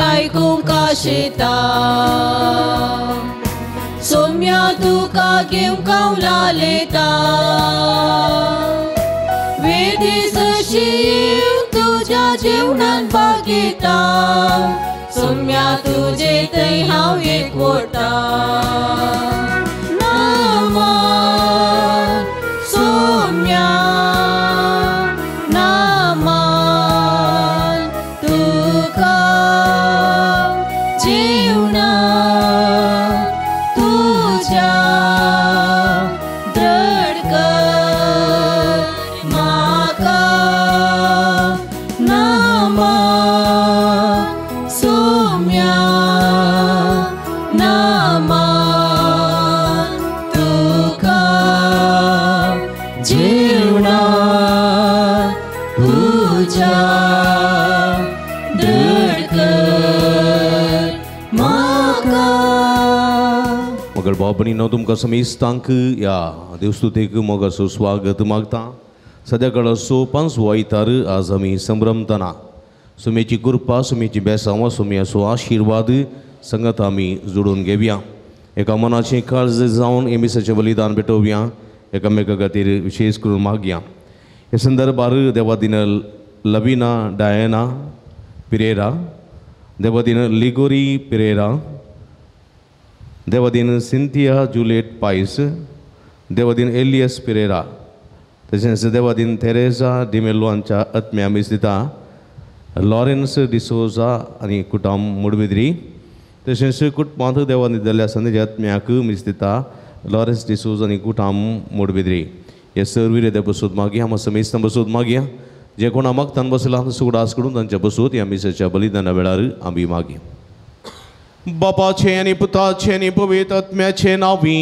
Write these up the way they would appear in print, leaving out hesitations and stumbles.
आयकूंक आशेता सोम्या तुका घेवंक हांव लालेता वेदीस शीव तुज्या जेवणान बागेता सोम्या तुजे थंय हांव एकवटा नामान सोम्या नामान तुका जेवणा तुज्या दृढ कर म्हाका नामान सोम्या नामान तुका जेवणा तुज्या दृढ कर म्हाका. मगर बाबनी नो तुमकां समेस्तांक या देवस्तुतेक मोगाचो स्वागत मागता. सद्याकाळ असो 5 आयतार आज आमी संभ्रमतना सुमेची कृपा सुमेची बेसांव सुमयाचो आशिर्वाद संगत आमी जोडून घेवया. एका मनाचें काळज जावन एमिसाचें बलिदान भेटोवया. एकामेका खातीर विशेष करून मागया. हे संदर्भार देवादीन लविना डायना पिरेरा, देवादीन लिगोरी पिरेरा, देवादीन सिंथिया जुलिएट पायस, देवादीन एलियस पिरेरा, तशेंच देवादीन थेरेसा डिमेल्वांच्या आत्म्या मिस्तिता लॉरेन्स डिसोजा आनी कुटाम मुडबिद्री, तशेंच कुटुंबांत देवान दिल्ल्या संदेच्या आत्म्याक मिस्तिता लॉरेन्स डिसोजा आनी कुटाम मुडबिद्री हे सर्व ते बसूत मागया. आमी समेस्तान बसूत मागया. जे कोण मागतान बसला सुगडास करून तांच्या बसूत ह्या मिसाच्या बलिदाना वेळार आमी मागया. बापाचे आनी पुताचे आनी पवित्र आत्म्याचे नांवी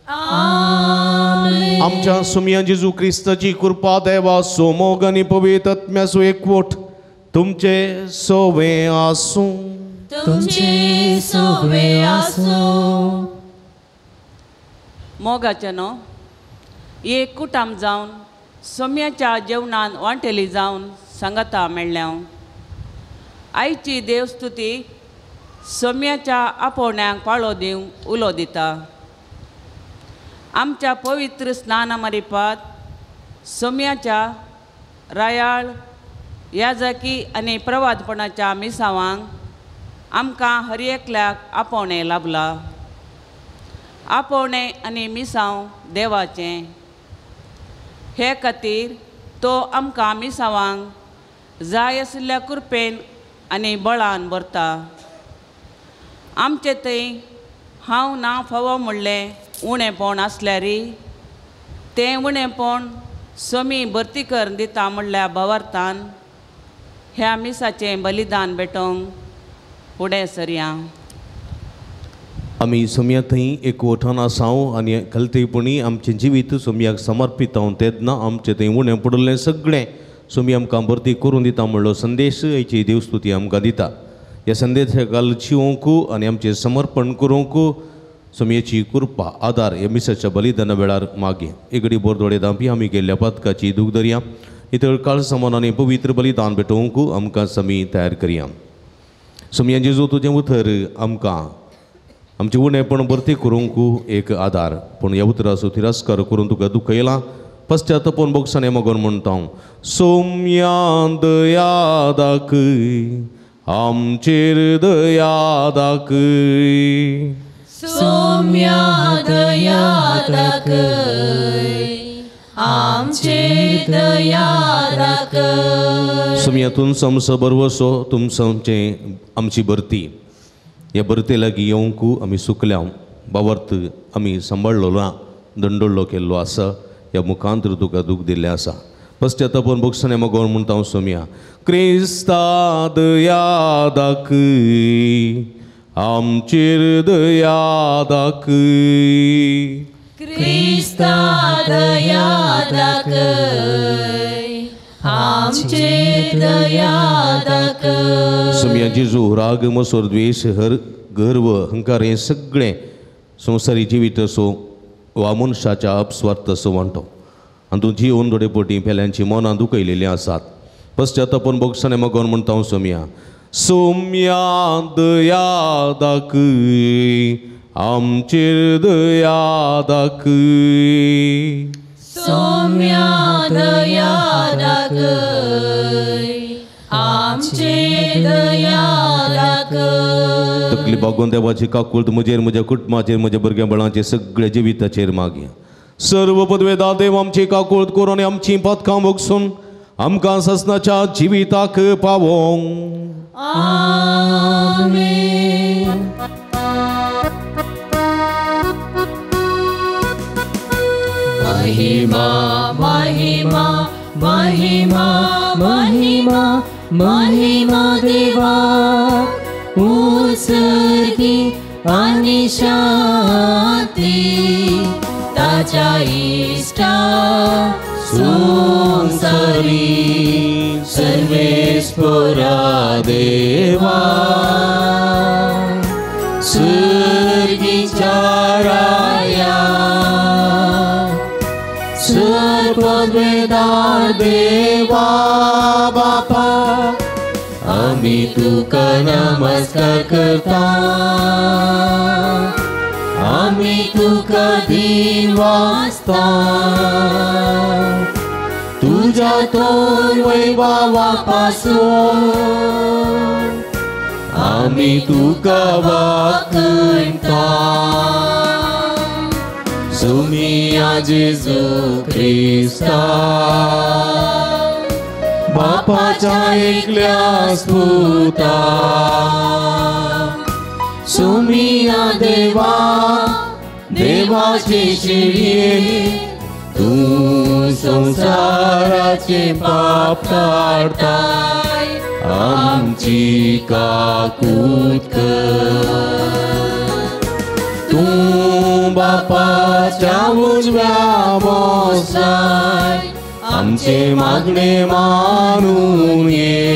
आमेन. आमच्या सुमया जेजू क्रिस्ताची कृपा देवा सोमोग आनी पवित्र आत्म्याचो एकवट तुमचे सोवे आसूं. तुमचे सोवे आसूं. मोगाचे न्हू एक कुटाम जावन सोम्याच्या जेवणान वांटेली जावन सांगता मेळ्ळ्या. आयची देवस्तुती सोम्याच्या आपोवण्यांक पाळो दिवंक उलो दिता. आमच्या पवित्र स्नाना मारिपात सोम्याच्या रायाळ याजकी आनी प्रवादपणाच्या मिसावांक आमकां हर एकल्याक आपोवणें लाभला. आपोवणें आनी मिसांव देवाचें. हे खातीर तो आमकां मिसावांक जाय आशिल्ल्या कृपेन आनी बळान भरता. आमचे थंय हांव ना फावो म्हणलें उणेंपण आसल्यारी तें उणेंपण सोमी भरती कर दिता म्हणल्या भावार्थान ह्या मिसाचें बलिदान भेटोवंक फुडें सरया. आमी सोम्या थंय एकवटान आसांव आनी खलतेपणी आमचें जिवीत सोम्याक समर्पीत हांव तेन्ना आमचें थंय उणें पडलें सगळें सोमी आमकां भरती करून दिता म्हणलो संदेश हेची देवस्तुती आमकां दिता. ह्या संदेशाक जिवोवंक आनी आमचें समर्पण करूंक सोम्याची कृपा आदार ह्या मिसाच्या बलिदाना वेळार मागया. एगडी बोरदोडे दांपी आमी केल्ल्या पथकाची दूख धरया. इतर काळ समान आनी पवित्र बलिदान भेटोवंक आमकां समी तयार करया. सोम्या जेजू तुजें उतर आमकां आमचें उणेंपण भरती करूंक एक आदार. पूण ह्या उतराचो तिरस्कार करून तुका दुखयलां. पश्चातापून बोगसाने मागोन म्हणटा हांव सोम्या दया दाखय आमचेर दया दाखय. सोम्या दया दाखय आमचेर दया दाखय. सोम्यातून समस बरवसो तुमचें आमची भरती. ह्या भरते लागीं येवंक आमी सुकल्या बावर्थ आमी सांबाळलो ना दंडोळ्ळो केल्लो आसा. ह्या मुखांतर तुका दूख दिल्लें आसा. पश्चातापून बोगसाने मागोन म्हणटा हांव सोम्या क्रिस्ता दया दाखय आमचेर दया दाखय. क्रिस्ता दया दाखय आमचेर दया दाखय. सोम्या जेजू राग मसोर द्वेष हर गर्व अहंकार हें सगळें संवसारी जिवीत असो वा मनशाच्या अपस्वार्थ असो म्हणटो आनी तूं जीवन थोडे पोटी पेल्यांची मनां दुखयलेलीं आसात. पश्चातापून बोगसाने मागोन म्हणटा हांव सोम्या सोम्या दया दाखय आमचेर दया दाखय सौम्या दया दाखय आमचेर दया दाखय तकली बागोवन देवाची काकूळट म्हजेर म्हज्या कुटुंबाचेर म्हज्या भुरग्यां बाळांचेर सगळ्या जिविताचेर मागया सर्व पदवेदार देव आमची काकूळट करून आनी आमची पथकां भोगसून आमकां ससनाच्या जिविताक पावोंक आमेन महिमा महिमा महिमा महिमा महिमा देवा उत्सर्गी आणि शांती ताच्या इष्टा संसारी सर्वेश्वरा देवा सर्गीच्या राया सर्वपदवेदार देवा बापा आम्ही तुका नमस्कार करता आम्ही तुका दिन वाजता तुझ्या तोर वैभवापासून आम्ही तुका वाकणता सुमिया जेजू ख्रिस्ता बापाच्या एकल्या स्फुता सुमिया देवा देवाचे शिडये तू संसाराचे पाप काढताय आमची काकूट तू बापाच्या उजव्या बोसाय आमचे मागणे मानून ये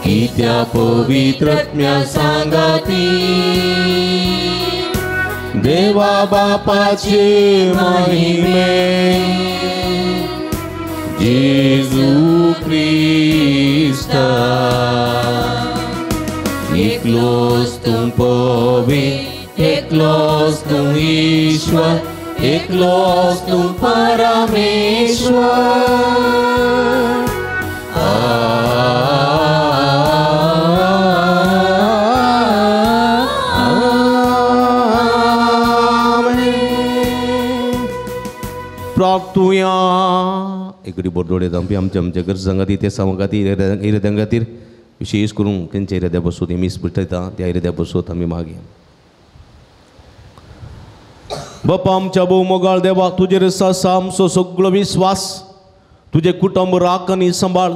की त्या पवित्रत्म्या सांगाती देवा बापाचे महिमे जेजू ख्रिस्ता एकलोस तुम पवित्र एकलोस तुम ईश्वर एकलोस तुम परमेश्वर प्रार्थुया एकडी बोर्डोडे जावपी आमच्या गरजांगाती ते सांगाती इरेद्यां खातीर विशेष करून खंयच्या इरेद्या बसोत मीस पिटयता त्या इरेद्या बसोत आमी मागया बापा आमच्या भोव मोगाळ देवा तुजेर आसा आमचो सगळो विस्वास तुजे कुटुंब राख आनी सांबाळ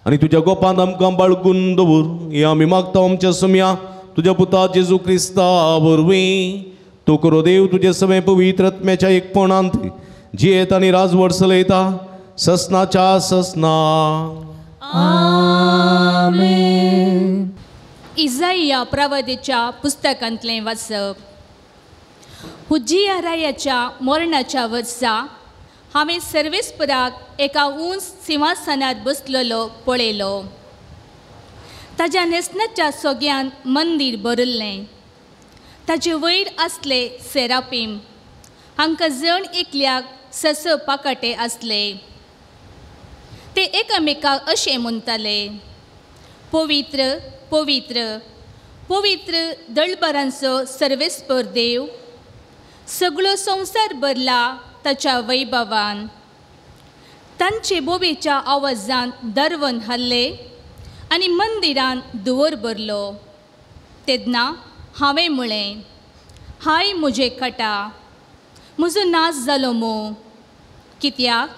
आनी तुज्या गोपांत आमकां बाळगून दवर हे आमी मागता आमच्या सुम्या तुज्या पुता जेजू क्रिस्ता वरवीं तूं करो देव तुजे सगळे पवित्र आत्म्याच्या एकपणांत जियेत आनी राजवट चलयता ससनाच्या ससना आमेन. इसाइया प्रवादीच्या पुस्तकांतलें वाचप. हुज्जियारायाच्या मरणाच्या वर्सा हांवें सर्वेस्पराक एका उंच सिंहासनात बसलेलो पळयलो. ताच्या नेसनाच्या सोग्यान मंदीर भरल्लें. ताचे वयर आसले सेरापीम हांकां जण एकल्याक सस पाकाटे आसले. ते एकामेकाक अशें म्हणटाले पवित्र पवित्र पवित्र दळबरांचो सर्वेस्पर देव सगळो संवसार भरला ताच्या वैभवान. तांचे बोबेच्या आवाजान दरवन हल्ले आनी मंदिरान धुंवर भरलो. तेन्ना हांवें म्हळें हाय म्हजे कटा म्हजो नाश जालो मो कित्याक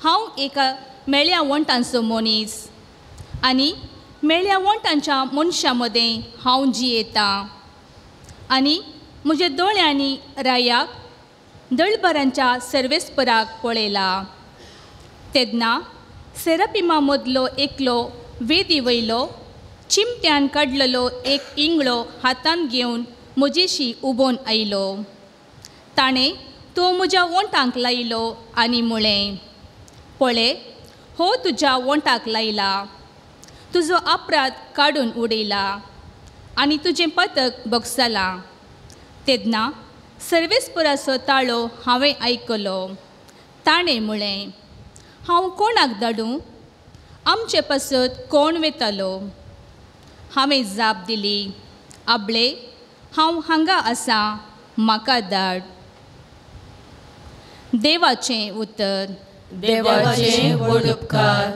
हांव एका मेळ्या वंटांचो मनीस आनी मेळ्या वंटांच्या मनशां मदें हांव जियेतां आनी म्हज्या दोळ्यांनी रायाक दळबरांच्या सर्वेस्पराक पळयला. तेन्ना सेरापिमा मदलो एकलो वेदी वयलो चिमट्यान काडलेलो एक इंगळो हातान घेवन म्हजेशी उबोन आयलो. ताणें तो म्हज्या वंटांक लायलो आनी म्हळें पळय हो तुज्या वंटाक लायला. तुजो अपराध काडून उडयला आनी तुजें पथक बोगसला. तेन्ना सर्वेस्पराचो ताळो हांवें आयकलो. ताणें म्हळें, हांव कोणाक धाडूं? आमचे पासत कोण वेतालो? हांवें जाप दिली, आबळे, हांव हांगा आसा, म्हाका धाड. देवाचें उतर. देवाचे व्हड उपकार.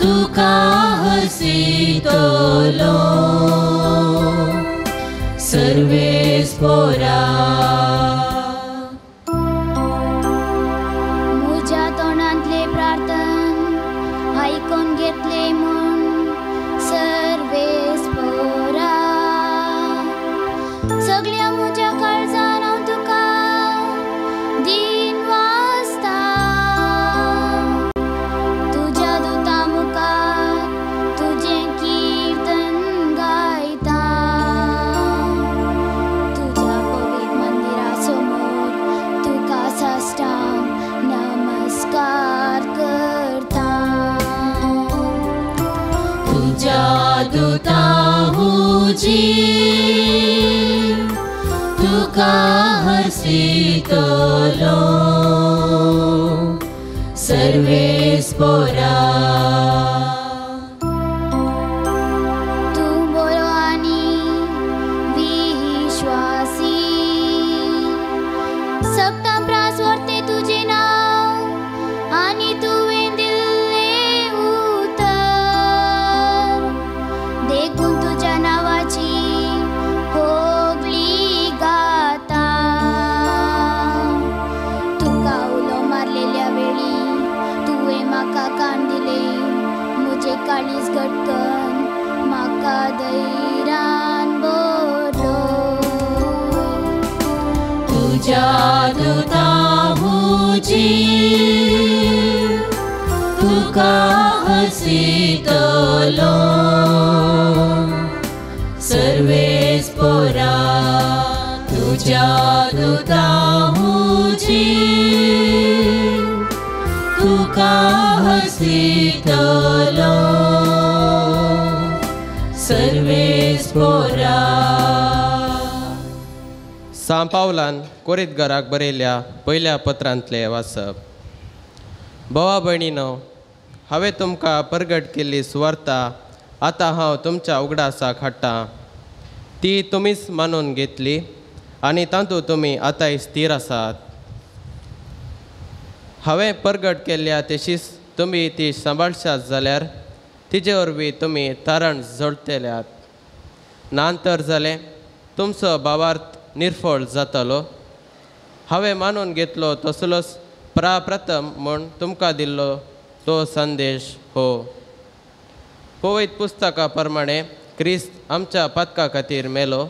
तुका हसितलो सर्वेस्परा. म्हज्या तोंडांतले प्रार्थन आयकून घेतले म्हूण सर्वेस्परा. सगळ्या म्हज्या काळजान हांव तुका दिन वाजता. तुज्या दुता मुखार तुजें कीर्तन गायता. तुज्या पवित्र मंदिरा समोर तुका साश्टांग नमस्कार करता. तुज्या दुता तुका हसितलो सर्वेस्परा. तूं बरो आनी विश्वासी. सप्तम प्रास व्हरते तुजें नांव आनी तुवें दिल्लें उतर. देखून तुज्या नांवाची होगली गाता. तुका उलो मारलेल्या वेळी तुवें म्हाका कान दिले. म्हजें काळीज घटकन म्हाका धैर्यान बरय. तुज्या दुता तुका हसितलो सर्वेस्परा. तुज्या दुता तुका हसितलो सर्वेस्परा. सांत पावलान कोरिंथकाराक बरयल्या पयल्या पत्रांतले वाचप. भावा भयणीनो, हांवें तुमकां परगट केल्ली सुवार्ता आतां हांव तुमच्या उगडासाक हाडटां. ती तुमीच मानून घेतली आनी तातूंत तुमी आतांय स्थिर आसात. हांवें परगट केल्ल्या तशीच तुमी ती सांबाळशात जाल्यार तिजे वरवीं तुमी तारण जोडटल्यात. नांतर जालें तुमचो भावार्थ निर्फळ जातलो. हांवें मानून घेतलो तसलोच प्रथम म्हूण तुमकां दिल्लो तो संदेश हो. पवित्र पुस्तका प्रमाणे क्रिस्त आमच्या पातका खातीर मेलो,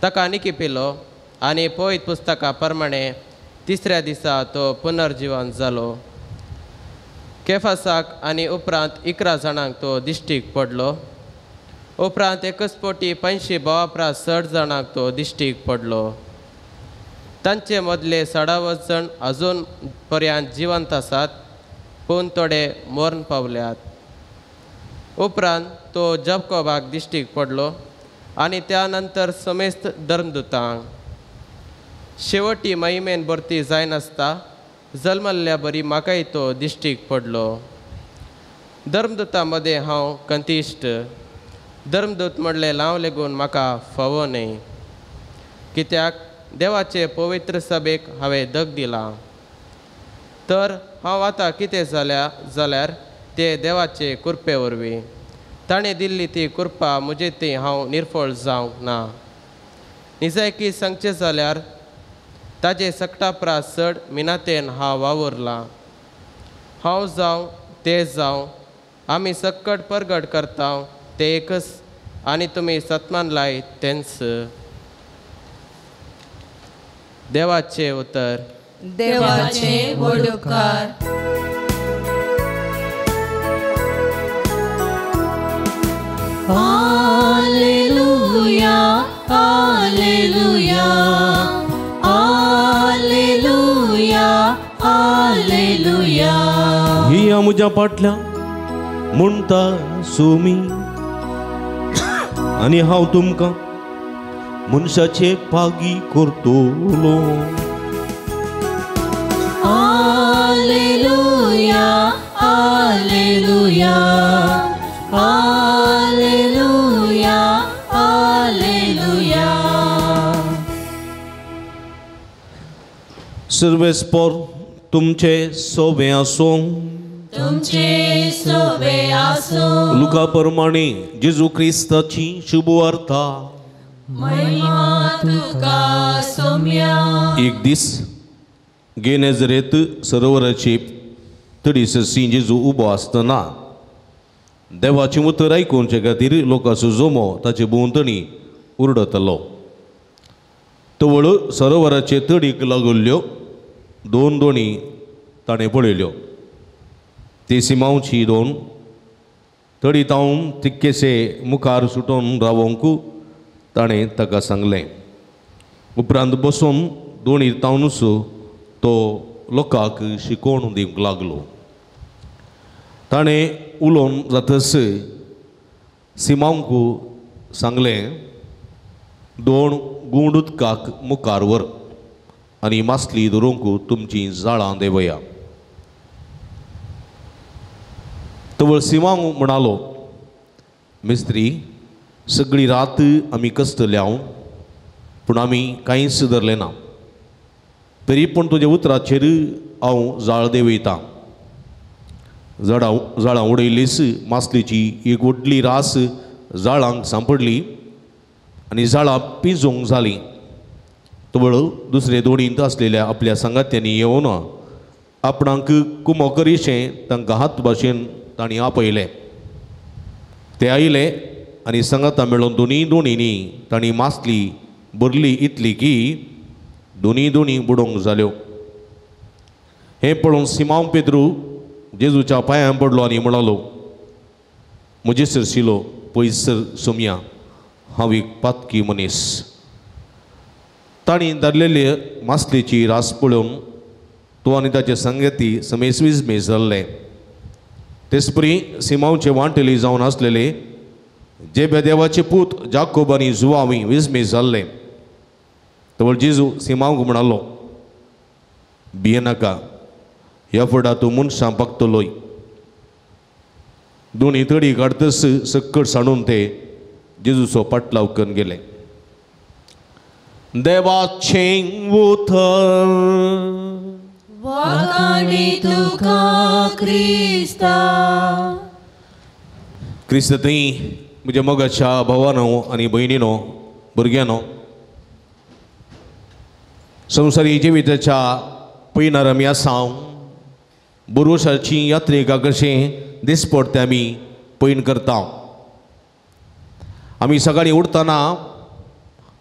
ताका निकिपिलो आनी पवित्र पुस्तका प्रमाणे तिसऱ्या दिसा तो पुनर्जीवन जालो. केफासाक आनी उपरांत 11 जाणांक तो दिश्टीक पडलो. उपरांत 1,50,000 भावापरास 60 जाणांक तो दिश्टीक पडलो. तांचे मदले 60 जण अजून पर्यंत जिवंत आसात, पूण थोडे मरण पावल्यात. उपरांत तो जबकोबाक दिश्टीक पडलो आनी त्या नंतर समेस्त धर्मदुतांक. शेवटी महिमेन भरती जायनासता जल्मल्ल्या बरी म्हाकाय तो दिश्टीक पडलो. धर्मदुतां मदें हांव कंतिश्ट. धर्मदूत म्हणलें लाव लेगून म्हाका फावो न्हय, कित्याक देवाचे पवित्र सभेक हांवें दग दिलां. तर हांव आतां कितें जाल्यार ते देवाचे कृपे वरवीं. ताणें दिल्ली ती कृपा म्हजे ती हांव निर्फळ जावंक ना. निजायकी सांगचें जाल्यार ताजे सक्टापरा चड मिनातेन हांव वावुरलां. हांव जावं ते जावं आमी सक्कट परगट करता ते एकच आनी तुमी सत्मान लाय तेंच. देवाचे उतर. देवाचे व्हड उपकार. Hallelujah hallelujah hallelujah hallelujah. हिया म्हज्या फाटल्या म्हणटा सोमी आनी हांव तुमकां मनशाचे पागी करतलो. Hallelujah hallelujah hallelujah hallelujah. सर्वेस्पर तुमचे सोबे आसूं. तुमचे सोबे आसूं. लुका प्रमाणे जेजू क्रिस्ताची शुभ वार्ता. महिमा तुका सोम्या. एक दीस गेनेझरेत सरोवराची तडीससी जेजू उबो आसतना देवाचें उतर आयकुचे खातीर लोकांचो जोमो ताचे भोंवतणी उरडतलो. तवळ सरोवराचे तडीक लागल्ल्यो दोन दोणी ताणें पळयल्यो. ती सिमांवची दोन तडी तावन तितकेसे मुखार सुटोवन रावंक ताणें ताका सांगलें. उपरांत बसून दोणी तावनूच तो लोकांक शिकोवण दिवंक लागलो. ताणें उलोवन जातस सिमांक सांगलें, दोन गुंड उदकाक मुखार व्हर आनी मासली धरूंक तुमचीं जाळां देवया. तवळ सिमांक म्हणालो, मिस्त्री, सगळी रात आमी कस्तल्या पूण आमी कांयच धरलें ना. तरी पूण तुज्या उतराचेर हांव जाळ देवयतां. जाळां उडयलीच मासलेची एक व्हडली रास जाळांक सांपडली आनी जाळां पिंजोवंक जालीं. तवळ दुसरे दोणींत आसलेल्या आपल्या सांगात्यांनी येवन आपणाक कुमो करीशें तांकां हात भाशेन तांणी आपयलें. ते आयले आनी सांगातां मेळून दोनी दोणींनी तांणी मासली भरली इतली की दोनी दोणी बुडोवंक जाल्यो. हें पळोवन सिमांव पेद्रू जेजूच्या पांयां पडलो आनी म्हणालो, म्हजेसर शिलो पयसर सोम्या, हांव एक पातकी मनीस. तांणी धरलेले मासलेची रास पळोवन तो आनी ताचे संगती समेसवीज जाल्ले. तेचपरी सिमांवचे वांटेली जावन आसलेले जेबेदेवाचे पूत जाकोब आनी जुवावी विस्मेज जाल्ले. तवळ जेजू सिमांवक म्हणालो, भियेनाका, ह्या फुडां तूं मनशां पागतलोय. दोनी तडी काडतस सक्कट सांडून ते जेजूचो पाटलाव करून गेले. देवाचें उतर. वखाणी तुका क्रिस्ता. क्रिस्त थंय म्हज्या मोगाच्या भावानो आनी भयणीनो, भुरग्यानो, संवसारी जिविताच्या पयणार आमी आसा. बुरवसाची यात्रेका कशें दिसपट तें आमी पयन करता. आमी सकाळीं उठतना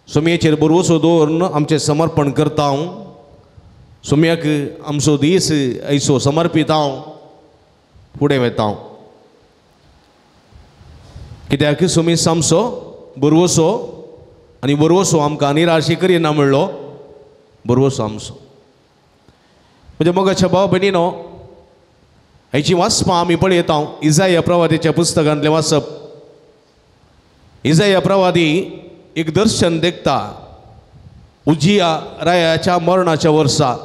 सोम्याचेर बुरवोसो दवरून आमचें समर्पण करता. सोम्याक आमचो दीस ऐसो समर्पीत हांव फुडें वेता. कित्याक सोमीस आमचो बुरवोसो आनी बुरवोसो आमकां निराशी करिना म्हणलो. बुरवोसो आमचो. म्हज्या मोगाच्या भाव भयणीनो, हेची वाचपां आमी पळयता. इजाया प्रवादीच्या पुस्तकांतलें वाचप. इजाया प्रवादी एक दर्शन देखता. उजिया रायाच्या मरणाच्या वर्सा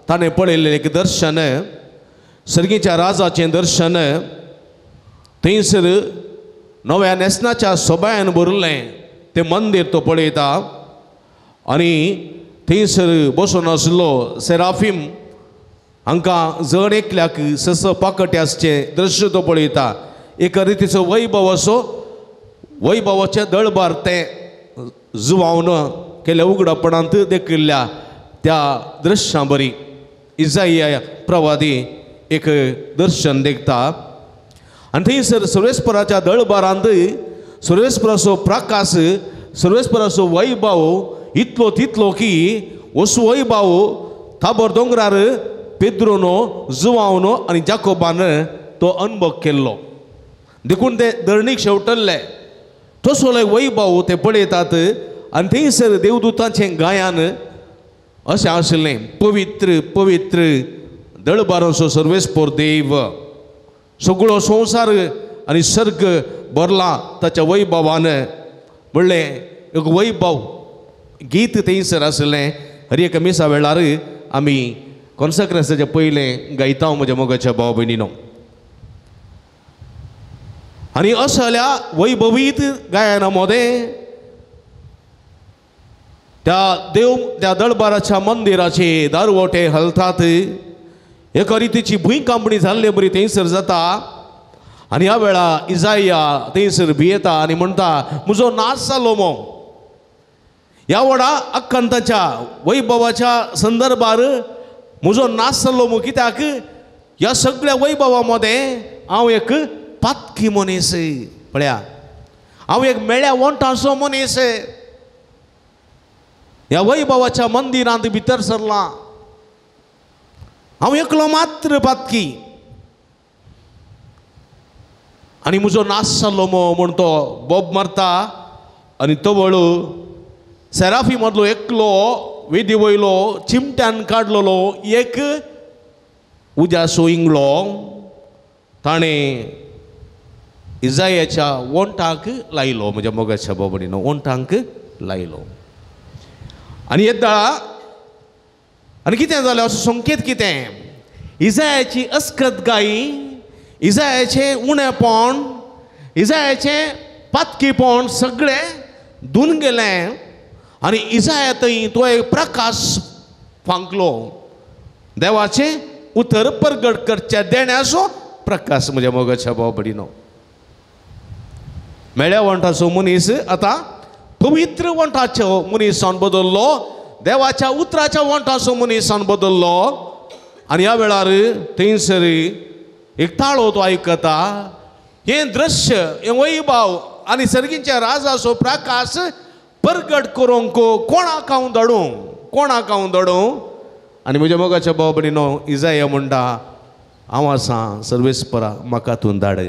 ताणें पळयल्लें एक दर्शन, सर्गीच्या राजाचें दर्शन. थंयसर नव्या नेसनाच्या सोबायान भरलें तें मंदीर तो पळयता आनी थंयसर बसून आसलो सेराफीम हांकां जण एकल्याक सस पाकट्याचें दृश्य तो पळयता. एका रितीचो वैभवाचें दळबार तें जुवावन केल्या उगडापणांत देखिल्ल्या त्या दृश्यां बरी इजाया प्रवादी एक दर्शन देखता आनी थंयसर सर्वेस्पराच्या दळबारांत सर्वेस्पराचो प्रकाश सर्वेस्पराचो वैभव इतलो तितलो की असो वैभव थाबोर दोंगरार पेद्रोनो जुवावनो आनी जाकोबान तो अनुभव केल्लो देखून ते धरणीक शेवटल्ले तसोले वैभव ते पळयतात आनी थंयसर देवदूतांचें गायन अशें आशिल्लें पवित्र पवित्र दळबाराचो सर्वेस्पर देव सगळो संवसार आनी सर्ग भरला ताच्या वैभवान म्हणलें एक वैभव गीत थंयसर आशिल्लें हर एक मिसा वेळार आमी कॉन्सक्रेन्साच्या पयलें गायता म्हज्या मोगाच्या भाव भयणीनो आनी असल्या वैभवीत गायना मध्ये त्या दळबाराच्या मंदिराचे दारवटे हलतात एका रितीची भुंयकांपणी जाल्ले बरी थंयसर जाता आनी ह्या वेळा इजाया थंयसर भियेता आनी म्हणटा म्हजो नाश जालो मो ह्या व्हडा अक्कंताच्या वैभवाच्या संदर्भार म्हजो नाश जालो मो कित्याक ह्या सगळ्या वैभवा मध्ये हांव एक पातकी मनीस पळया हांव एक मेळ्या वंटाचो मनीस ह्या वैभवाच्या मंदिरांत भितर सरला हांव एकलो मात्र पातकी आनी म्हजो नाश जाल्लो म्हूण तो बोब मारता आनी तो वळू सेराफी मदलो एकलो वेदी वयलो चिमट्यान काडलेलो एक उज्याचो इंगळो ताणें इजायाच्या वंटाक लायलो म्हज्या मोगाच्या बाबडीनो वंटांक लायलो आनी येता आनी कितें जालें असो संकेत कितें इजायाची अस्कत गायी इजायाचें उणेपण इजायाचें पातकीपण सगळें धुवन गेलें आनी इजाया थंय तो एक प्रकाश फांकलो देवाचें उतर परगट करच्या देण्याचो प्रकाश म्हज्या मोगाच्या भाव भयणीनो मेळ्या वंटाचो मनीस आतां पवित्र वंटाचो मनीसान बदल्लो देवाच्या उतराच्या वंटाचो मनीसान बदल्लो आनी ह्या वेळार थंयसर एक ताळो तो आयकता हें दृश्य हें वैभव आनी सर्गींच्या राजाचो प्रकाश परगट करूंक कोणाक हांव धडूं आनी म्हज्या मोगाच्या भाव भयणीनो इजाया म्हणटा हांव आसां सर्वेस्परा म्हाका तूं धाड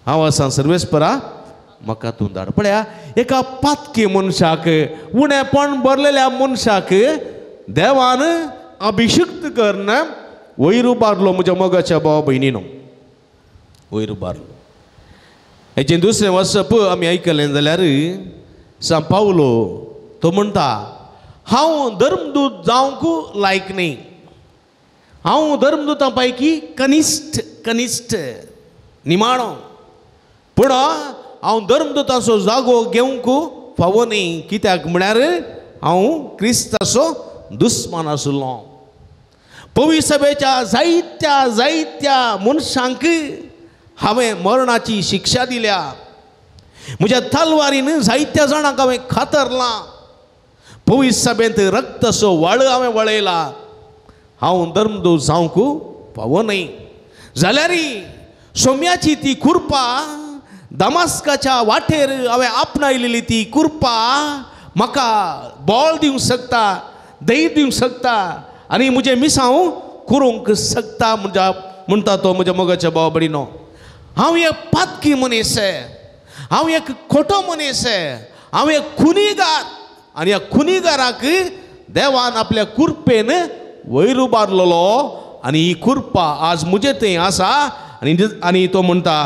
हांव आसां सर्वेस्परा म्हाका तूं धाड पळया एका पातकी मनशाक उणेपण भरलेल्या मनशाक देवान अभिषिक्त करून वयर उबारलो म्हज्या मोगाच्या भाव भयणीनो वयर उबारलो हेचें दुसरें वचप आमी आयकलें जाल्यार सांत पावलो तो म्हणटा हांव धर्मदूत जावंक लायक न्ही हांव धर्मदूतां पैकी कनिश्ठ निमाणो पूण हांव धर्मदूताचो जागो घेवंक फावो न्ही कित्याक म्हळ्यार हांव क्रिस्ताचो दुस्मान आसलो पवित्र सभेच्या जायत्या मनशांक हांवें मरणाची शिक्षा दिल्या म्हज्या तलवारीन जायत्या जाणांक हांवें खातरलां पवित्र सभेंत रक्ताचो व्हाळ हांवें वळयला हांव धर्मदूत जावंक फावो न्ही जाल्यार सोम्याची ती कुरपा दमास्काच्या वाटेर हांवें आपणायलेली ती कुरपा म्हाका बळ दिवंक शकता धैर्य दिवंक शकता आनी म्हजें मिसांव करूंक शकता म्हणटा तो म्हज्या मोगाच्या भाव भयणीनो हांव एक पातकी मनीस हांव एक खोटो मनीस हांव एक खुनीगार आनी ह्या खुनीगाराक देवान आपल्या कुरपेन वयर उबारलेलो आनी ही कुरपा आज म्हजे थंय आसा आनी तो म्हणटा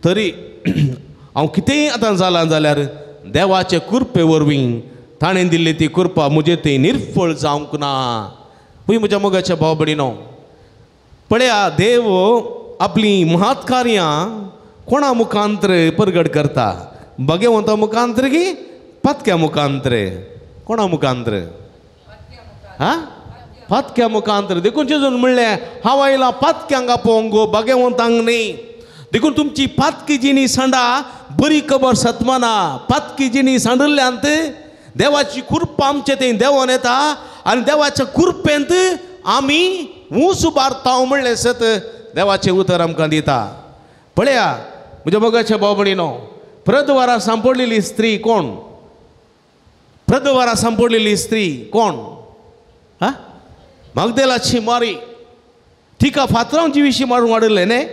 तरी हांव कितेंय आतां जालां जाल्यार देवाचे कुरपे वरवीं ताणें दिल्ली ती कुरपा म्हजे थंय निर्फळ जावंक ना पळय म्हज्या मोगाच्या भाव भयणीनो पळया देव आपली महत् कार्यां कोणा मुखांतर परगट करता भगवंता मुखांतर की पातक्या मुखांतर कोणा मुखांतर हा पातक्या मुखांतर देखून जेजून म्हणलें हांव आयलां पातक्यांक आपोवंक भगवंतांक न्ही देखून तुमची पातकी जिणी सांडा बरी खबर सतमाना पातकी जिणी सांडल्ल्यांत देवाची कृपा आमचे ते देवान येता आनी देवाच्या कृपेंत आमी ऊंच उबारता म्हणलें सत देवाचें उतर आमकां दिता. पळया म्हज्या मोगाच्या भाव भयणीनो, प्रदवारा सांपडलेली स्त्री कोण? प्रदवारा सांपडलेली स्त्री कोण? हा, मगदलाची मारी. तिका फातरांची विशीं मारून वाडयलें न्ही.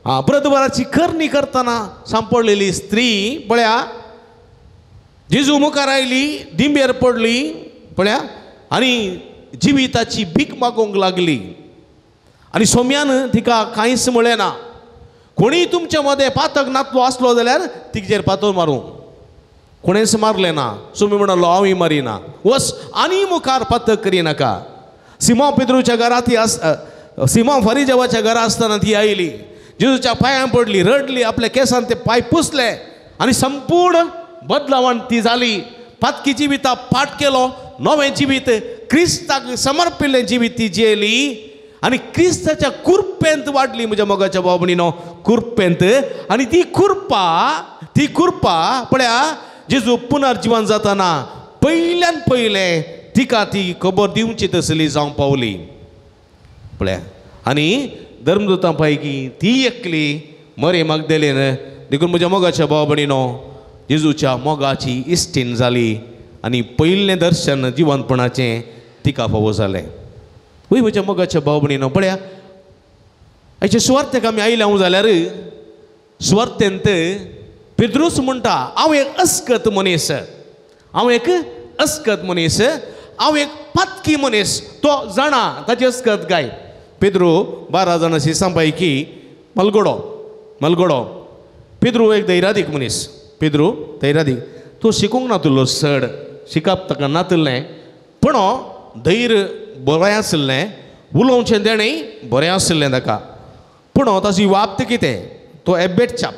हां, प्रदवाराची करणी करतना सांपडलेली स्त्री पळया, जेजू मुखार आयली, दिंबेर पडली पळया, आनी जिविताची भीक मागोंक लागली. आनी सोम्यान तिका कांयच म्हळें ना. कोणीय तुमच्या मदें पातक नातलो आसलो जाल्यार तिचेर पातळ मारूं. कोणेंच मारलें ना. सोमी म्हणलो हांवूय मारिना, वस आनी मुखार पातक करिनाका. सिमोन पेद्रूच्या घरांत ती सिमोन फरिजावाच्या घरा आसतना ती आयली, जेजूच्या पांयां पडली, रडली, आपल्या केंसान ते पांय पुसले आनी संपूर्ण बदलावण ती जाली. पातकी जिविता पाठ केलो, नवें जिवीत क्रिस्ताक समर्पिल्लें जिवीत ती जियेली आनी क्रिस्ताच्या कुर्पेंत वाडली. म्हज्या मोगाच्या भाव भयणीनो, कुर्पेंत. आनी ती कुर्पा पळया, जेजू पुनर्जीवन जाताना पयल्यान पयलें तिका ती खबर दिवची तसली जावं पावली पळया. आनी धर्मदूतां पैकी ती एकली मरी मगदलेन देखून म्हज्या मोगाच्या भाव भयणीनो जेजूच्या मोगाची इश्टीण जाली आनी पयलें दर्शन जिवंतपणाचें तिका फावो जालें. वय म्हज्या मोगाच्या भाव भयणीनो, पळया हाचे सुवार्थेक आमी आयल्या जाल्यार सुवार्थेंत पेद्रूस म्हणटा हांव एक अस्कत मनीस, हांव एक अस्कत मनीस, हांव एक पातकी मनीस. तो जाणा ताची अस्कत काय. पेद्रू 12 जाणां शिसां पैकी मलगडो. पेद्रू एक धैर्यादीक मनीस. पेद्रू धैर्यादीक. तो शिकूंक नातलो चड, शिकप ताका नातलें, पूण धैर्य बरें आसलें, उलोवचें तेणें बरें आसलें ताका. पूण ताची वाप्त कितें? तो एबेट चाप.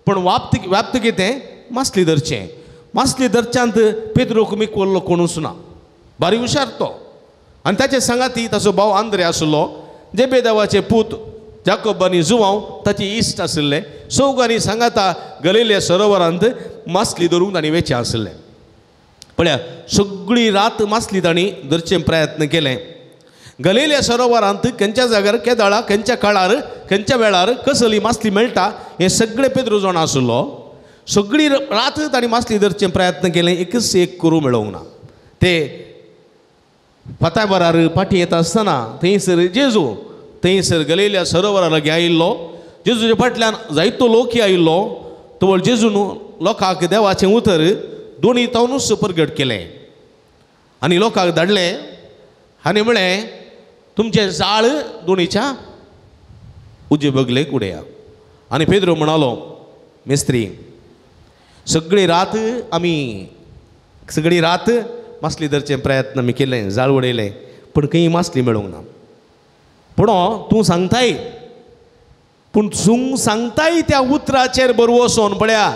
पूण वाप्त कितें? मासली धरचें. मासली धरच्यांत पेद्रूक मिकोल्लो कोणूच ना. बारी हुशार तो. आनी ताचे सांगाती ताचो भाव आंद्रे आसलो, जेबेदावाचे पूत जाकोब आनी जुवांव ताची इश्ट आसले. चौगांनी सांगाता गलिल्या सरोवरांत मासली धरूंक तांणी वेचे आसले. पळया, सगळी रात मासली तांणी धरचे प्रयत्न केले. गलिल्या सरोवरांत खंयच्या जाग्यार केदाळा, खंयच्या काळार, खंयच्या वेळार कसली मासली मेळटा हें सगळें पेद्रू जाणा आसलो. सगळी रात तांणी मासली धरचे प्रयत्न केले, एकच एक करूं मेळोंक ना. ते फाताबरार पाटी येता आसतना थंयसर जेजू थंयसर गलिल्या सरोवरा लागीं आयिल्लो. जेजूच्या फाटल्यान जायतो लोक आयिल्लो. तो जेजून लोकांक देवाचें उतर दोनी तावनूच प्रगट केलें आनी लोकांक धाडलें आनी म्हळें तुमचें जाळ दोनीच्या उजे बगलेक उडया. आनी पेद्रू म्हणालो, मेस्त्री सगळी रात मासली धरचे प्रयत्न आमी केले, जाळ उडयलें, पूण खंय मासली मेळूंक ना. पूण तूं सांगताय त्या उतराचेर बरवोसोन पळया,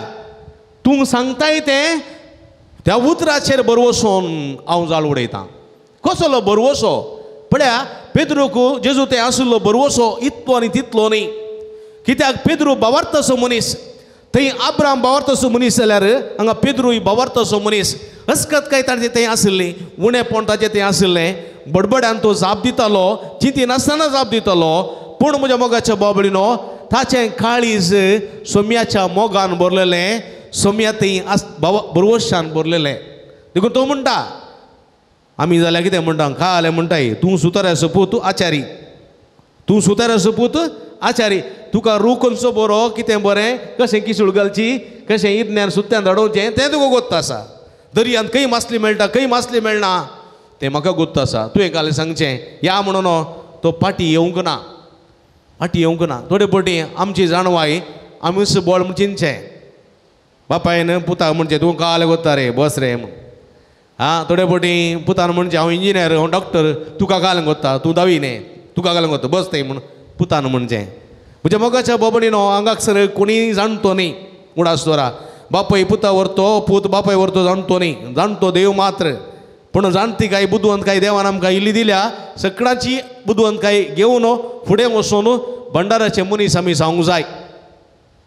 तूं सांगताय तें त्या उतराचेर बरवोसोन हांव जाळ उडयतां. कसलो बरवोसो? पळया, पेद्रूक जेजू तें आसलो बरवोसो इतलो आनी तितलो न्ही. कित्याक पेद्रू बावार्थसो मनीस. थंय आब्राम बावार्थसो मनीस जाल्यार हांगा पेद्रूय बावार्थसो मनीस. अस्कत काय ताचें तें आसलें, उणेपण ताचें तें आसलें. बडबड्यान तो जाप दितालो, चिंती नासतना जाप दितालो. पूण म्हज्या मोगाच्या भाव भयणीनो, ताचें काळीज सोम्याच्या मोगान भरलेलें, सोम्या थंय बरवशान भरलेलें. देखून तो म्हणटा, आमी जाल्यार कितें म्हणटा, खाले म्हणटाय तूं सुताराचो पूत आचारी, तूं सुताराचो पूत आचारी. तुका रू खंयचो बरो, कितें बरें, कशें किसूळ घालची, कशें इरण्यान सुत्यान धाडोवचें तें तुका गोत्त आसा. दर्यांत खंय मासली मेळटा, खंय मासली मेळना तें म्हाका गोत्त आसा. तुवें काल सांगचें या म्हणून तो पाटी येवंक ना. थोडे पटी आमची जाणवाय आमीच बोळ म्हण चिंतचें. बापायन पुताक म्हणचें तूं काल गोत्ता रे, बस रे म्हण. हां, थोडे पटी पुतान म्हणचें हांव इंजिनियर, हांव डॉक्टर, तुका काल गोत्ता, तूं दावी न्ही, तुका काल गोत्ता, बस थंय म्हण पुतान म्हणचें. म्हज्या मोगाच्या बाबडीनो हांगाक सर कोणी जाणतो न्ही उडासतोरा. बापाय पुता व्हरतो, पूत बापाय व्हरतो जाणतो न्ही, जाणतो देव मात्र. पूण जाणती काय बुदवंतकाय देवान आमकां इल्ली दिल्या. सगळ्यांची बुदवंतकाय घेवन फुडें वचून भंडाराचे मनीस आमी जावंक जाय.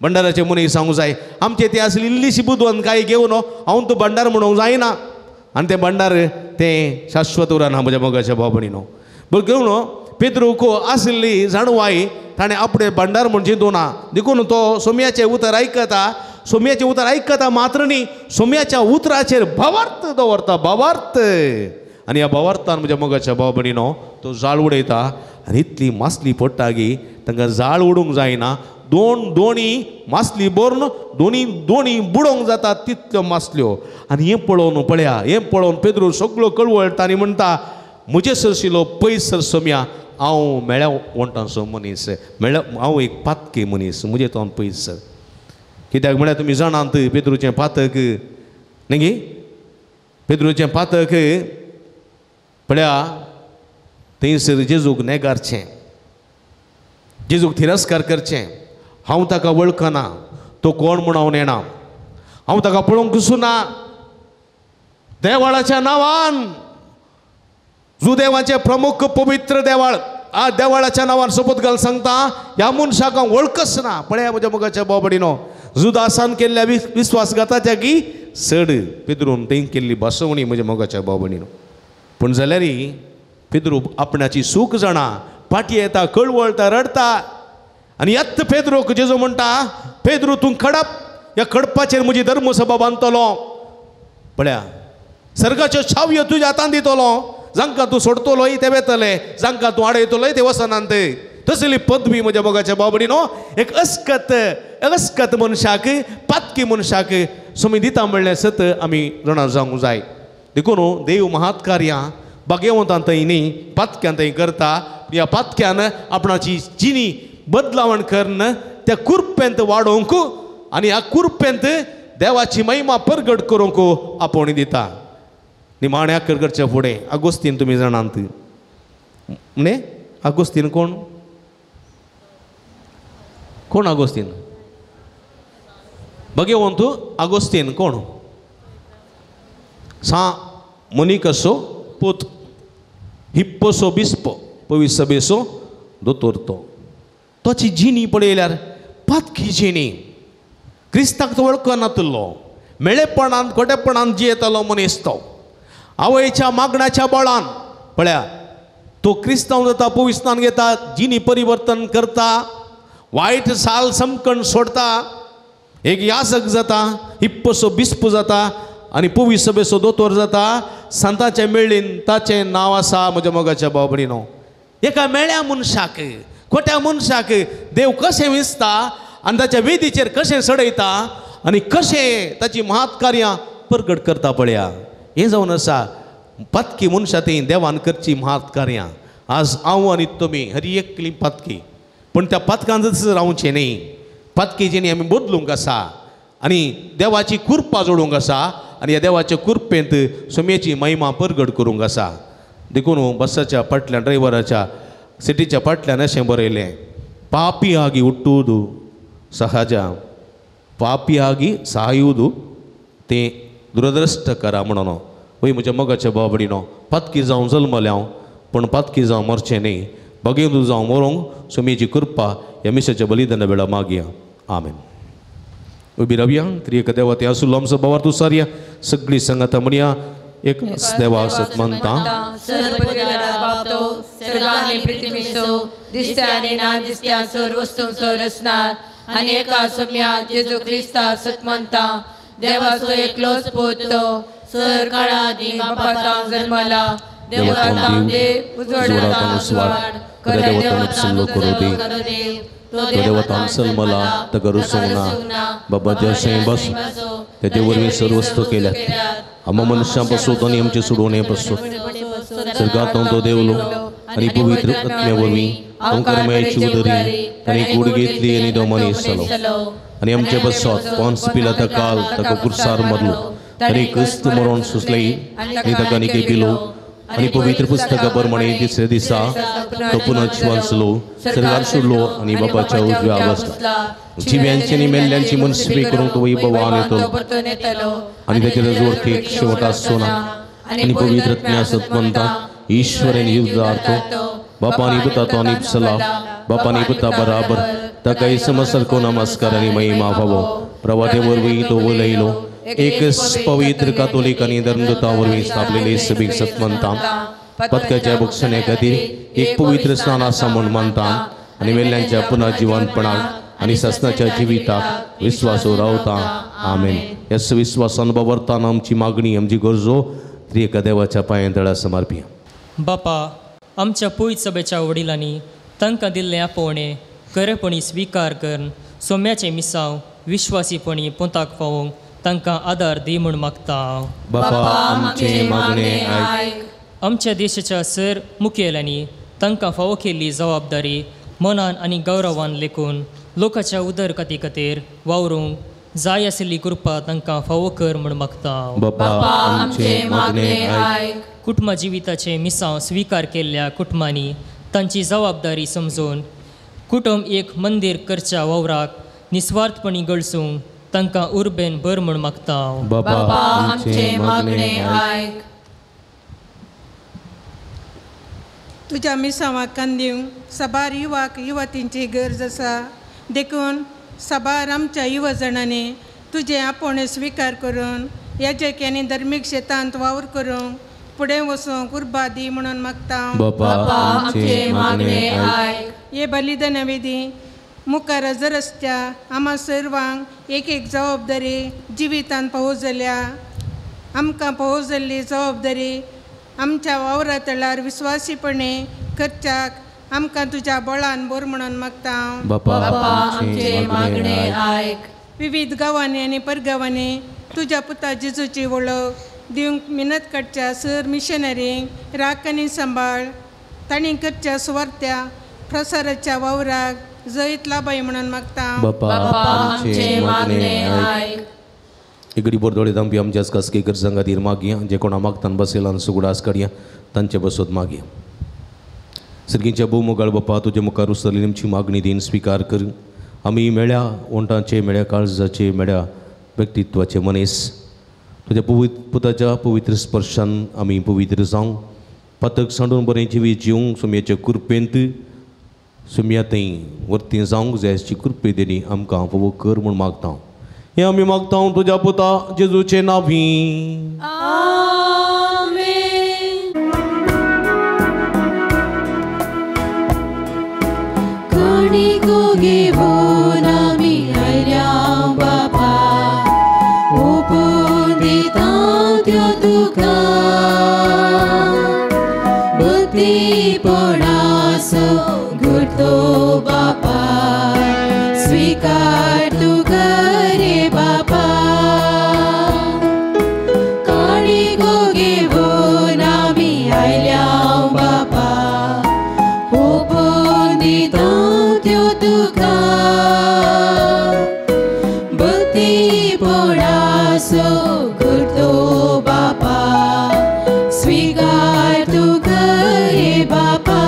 भंडाराचे मनीस जावंक जाय. आमचे ती आसली इल्लीशी बुदवंतकाय घेवन हांव तूं भंडार म्हणूंक जायना. आनी तें भंडार तें शाश्वत उरना म्हज्या मोगाच्या भाव भयणीनो. बरं घेवन पेद्रूक आसली जाणवाई ताणें आपणे भंडार म्हणजे दोना देखून तो सोम्याचें उतर आयकता. सोम्याचें उतर आयकता मात्र न्ही, सोम्याच्या उतराचेर भावार्थ दवरता, भावार्थ. आनी ह्या भावार्थान म्हज्या मोगाच्या भाव भयणीनो तो जाळ उडयता आनी इतली मासली पडटा की तांकां जाळ उडोवंक जायना. दोणी मासली बोरून दोनी बुडोवंक जाता तितल्यो मासल्यो. आनी हें पळोवन पळया, हें पळोवन पेद्रू सगळो कळवळटा आनी म्हणटा म्हजे सरशिलो पयस सर सोम्या, हांव मेळ्या वणटांचो मनीस, हांव एक पातकी मनीस, म्हजे तोंड पयस सर. कित्याक म्हळ्यार तुमी जाणात पेद्रूचें पातक न्ही गे, पेद्रूचें पातक पळया थंयसर जेजूक नेगारचें, जेजूक तिरस्कार करचें. हांव ताका वळखना, तो कोण म्हूण हांव नेना, हांव ताका पळोवंक सुना. देवाळाच्या नांवान जुदेवाचें प्रमुख पवित्र देवाळ, आ देवाळाच्या नांवान सोबत घाल सांगता ह्या मनशाक हांव वळखच ना. पळया म्हज्या मोगाच्या भाव भयणीनो, जुदासान केल्ल्या विश्वासघाताच्या की सड पेद्रून तें केल्ली भासवणी म्हज्या मोगाच्या भाव भयणीनो. पूण जाल्यारय पेद्रू आपणाची सूख जाणा, फाटी येता, कळवळटा, रडता. आनी येत पेद्रूक जेजू म्हणटा पेद्रू तूं खडप, ह्या खडपाचेर म्हजी धर्मसभा बांदतलो. पळया सर्गाच्यो छावयो तुज्या हातान दितलो, जांकां तूं सोडतलोय ते वेतले, जांकां तूं आडयतलोय ते वसनांत. तसली पदवी म्हज्या मोगाच्या भाव भयणीनो एक अस्कत मनशाक, पातकी मनशाक सोमी दिता म्हणलें सत आमी जाणा जावंक जाय. देखून देव महात कार्यां भाग्यवंतांत न्ही पातक्यांत करता. ह्या पातक्यान आपणाची जिणी बदलावण करून त्या कुरपेंत वाडोवंक आनी ह्या कुरपेंत देवाची महिमा परगट करूंक आपोवणी दिता. निमाण्या करच्या फुडें आगोस्तीन तुमी जाणात न्ही, आगोस्तीन कोण कोण आगोस्तीन भाग्यवंत आगोस्तीन कोण सा मोनिकसो पोत हिप्पोसो बिस्पो पवित्र सभेचो दोतोर तोची जिणी पळयल्यार पातकी जिणी. क्रिस्ताक तो वळखनातलो, मेळेपणान खोटेपणान जियेतालो मनीस तो. आवयच्या मागण्याच्या बळान पळया तो क्रिस्तांव जाता, पवित्रान घेता, जिणी परिवर्तन करता, वायट साल समकण सोडता, एक याजक जाता, हिप्पोसो बिस्प जाता आनी पवित्र सभेचो दोतोर जाता. संतांचे मेळ्ळीन ताचें नांव आसा म्हज्या मोगाच्या भाव भयणीनो. एका मेळ्या मनशाक, खोट्या मनशाक देव कशें विसता आनी ताच्या वेदीचेर कशें सडयता आनी कशें ताची महात कार्यां परगट करता पळया. हें जावन आसा पातकी मनशां ती देवान करची महात कार्यां. आज हांव आनी तुमी हरी एकली पातकी, पूण त्या पातकांतच रावचें न्ही. पातकी जेणी आमी बदलूंक आसा आनी देवाची कुरपा जोडूंक आसा आनी ह्या देवाच्या कुरपेंत सोम्याची महिमा परगट करूंक आसा. देखून बसाच्या फाटल्यान ड्रायव्हराच्या सिटीच्या फाटल्यान अशें बरयलें, पापी आगी ಹುಟ್ಟುವುದು ಸಹಜ, पापी आगी ಸಾಯುವುದು ते दुरदृष्टकर म्हणून. वय म्हज्या मोगाच्या भाव भयणीनो, पातकी जावं जल्मल्या पूण पातकी जावं मरचें न्ही, भगेंदू जावं मरूंक सोम्याची कृपा ह्या मिसाच्या बलिदाना वेळा मागया. आमेन. उबी रावया. त्रिएक देवा ते आसुल्लो आमचो भावार तूं सारया सगळी संगत म्हणया एक देवा सत म्हणटा सर्वांनी पृथ्वीचो दिसत्या आनी ना दिसत्या सर्व वस्तूंचो रचणार आनी एका सोम्या जेजू क्रिस्ता सत म्हणटा देवाचो एकलोच पुत्र सर काळा आदी बापातां जल्मला देवातां देव उजवाडातां उजवाड करे देवातां करू देव तो देवतां सल्मला तगरू सोंगना बाबा जशें बस तेजे वरवीं सर्व वस्तू केल्यात. आमी मनशां पासून आनी आमचे सोडोवणे पासून सर्गांतलो तो देवलो आनी पवित्र आत्म्या वरवीं अंकरमयाची उदरी ताणें कूड घेतली आनी तो मनीस जालो आनी आमचे बसत पोंस पिलाता काल ताका कुर्सार मारलो ताणें क्रिस्त मरोन सुसलई आनी ताका निके दिलो आनी पवित्र पुस्तका प्रमाणे तिसऱ्या दिसा तो पुनः वाचलो सर्गार सोडलो आनी बापाच्या उजव्या बसला. जिव्यांची आनी मेल्ल्यांची मनसुबी करूंक तो वैभवान येतलो आनी ताचेर जोडके शेवट आसचो ना आनी पवित्र आत्म्या सत म्हणटा ईश्वरान युद्धार्थ बापानी पुता तो आनी सला बापानी पुता बराबर ताका इसम सारको नमस्कार आनी महिमा फावो. प्रवाते वरवीं तो उलयलो एकच पवित्र कातोलिक आणि धर्मदूतावरवीं स्थापलेले सभेक सत्मंता पदकाच्या भक्षणे खातीर एक पवित्र स्नान आसा म्हूण मानता आनी वेल्ल्यांच्या पुनर्जीवनपणाक आनी ससनाच्या जिविताक विश्वासो रावता आमेन. ह्या विश्वासान बावरताना आमची मागणी आमची गरजो त्रिएका देवाच्या पांयां तळा समर्पिया. बापा, आमच्या पवित्र सभेच्या वडिलांनी तांकां दिल्लें आपोवणें खरेपणी स्विकार करून सोम्याचे मिसांव विश्वासीपणी पोंताक पावोवंक तांकां आदार दी म्हूण मागता. बापा, आमचे मागणे आयक. आमच्या देशाच्या सर मुखेल्यांनी तांकां फावो केल्ली जबाबदारी मनान आनी गौरवान लेखून लोकांच्या उदरगती खातीर वावरूंक जाय आशिल्ली कृपा तांकां फावो कर म्हूण मागता. बापा, आमचे मागणे आयक. कुटुंबा जिविताचे मिसांव स्विकार केल्ल्या कुटुंबांनी तांची जबाबदारी समजून कुटुंब एक मंदिर करच्या वावराक निस्वार्थपणी गळसूंक तांकां उर्बेन बर म्हूण मागता. बापा, आमचे मागणे आयक. तुज्या मिसांवाक कान दिवंक सबार युवाक युवतींची गरज आसा. देखून सबार आमच्या युवा जाणांनी तुजे आपोवणे स्विकार करून याजक आनी धर्मीक शेतांत वावर करूंक फुडें वचूंक उर्बा दी म्हणून मागता. बापा, आमचे मागणे आयक. हे बलिदान विधी मुखार हजर आसच्या आम्हा सर्वांक एक एक जबाबदारी जिवितान पावो जाल्या आमकां पावो जाल्ली जबाबदारी आमच्या वावरा तळार विश्वासीपणे करच्याक आमकां तुज्या बळान बोर म्हणून मागता. बापा, आमचे मागणे आयक. विविध गांवांनी आनी परगांवांनी तुज्या पुता जेजूची वळख दिवंक मिनत काडच्या सर मिशनरींक राख आनी सांबाळ तांणी करच्या सुवार्थ्या प्रसाराच्या वावराक जैत लाभय म्हणून मागता. बापा, आमचे मागणे आयक. इगडी बोरदोळे तांबी आमच्या कास्केकर संघातीर मागया जे कोणा मागतान बसयला सुगडास काडया तांचे बसत मागया. सर्गीच्या भोवमुगाळ बापा, तुजे मुखार उसरली आमची मागणी दिन स्विकार कर. आमी मेळ्या ओंटाचे मेळ्या काळजाचे मेळ्या व्यक्तित्वाचे मनीस तुज्या पुताच्या पवित्र स्पर्शान आमी पवित्र जावंक पतक सांडून बरें जिवीत जिवंक सुमयाच्या कृपेंत सुमया थंय वर्ती जावंक जाय अशी कृपे दिली आमकां फावो कर म्हूण मागता. हे आमी मागता तुज्या पुता जेजूचे नांवी. घेवन आमी आयल्या बापा ओपून दिता त्यो तुका भक्तीपणाचो घडतो बापा स्विकार तू करे बापा. काणिको घेवन आमी आयल्या बापा ओपून दिता त्यो तुका भक्तीपणाचो घडतो बापा स्विकार तू करे बापा.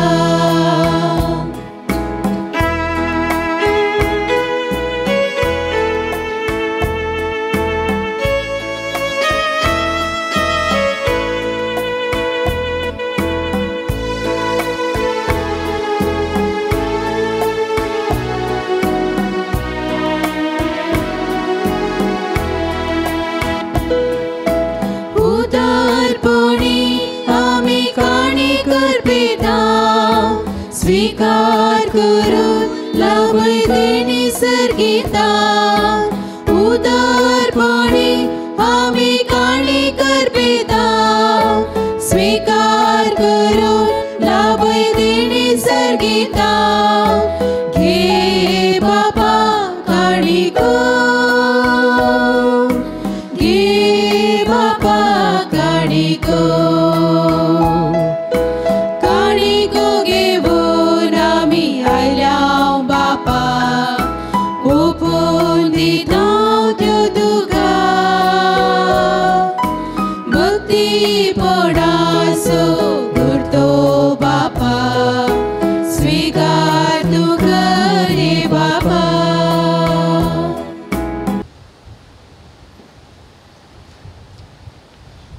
स्वीकार करून लाभय देणी सर्गिता उदारपणे आमी काणी करपिता. स्वीकार करून लाभय देणी सर्गिता घे बापा काणिको घे बापा काणिको.